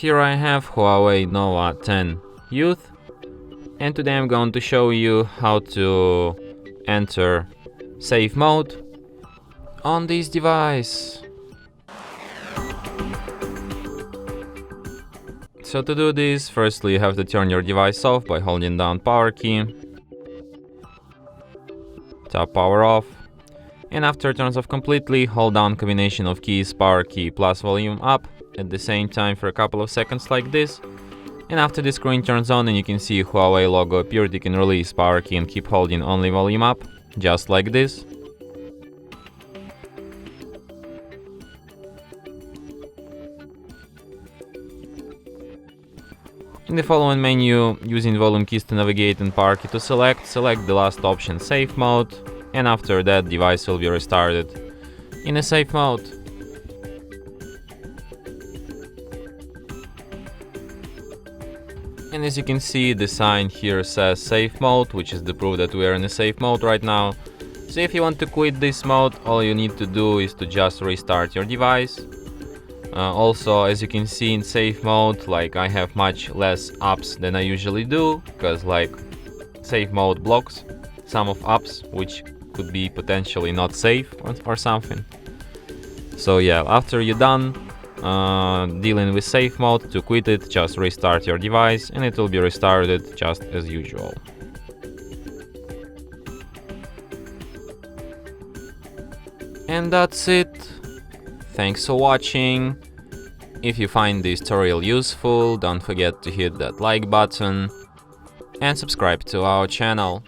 Here I have HUAWEI Nova 10 Youth, and today I'm going to show you how to enter safe mode on this device. So to do this, firstly you have to turn your device off by holding down power key, tap power off, and after it turns off completely, hold down combination of keys power key plus volume up at the same time for a couple of seconds like this. And after the screen turns on and you can see Huawei logo appeared, you can release power key and keep holding only volume up, just like this. In the following menu, using volume keys to navigate and power key to select the last option, safe mode, and after that device will be restarted in a safe mode. And as you can see, the sign here says safe mode, which is the proof that we are in a safe mode right now. So if you want to quit this mode, all you need to do is to just restart your device. Also, as you can see in safe mode, like I have much less apps than I usually do, because like safe mode blocks some of apps which could be potentially not safe or something. So yeah, after you're done dealing with safe mode, to quit it, just restart your device and it will be restarted just as usual. And that's it. Thanks for watching. If you find this tutorial useful, don't forget to hit that like button and subscribe to our channel.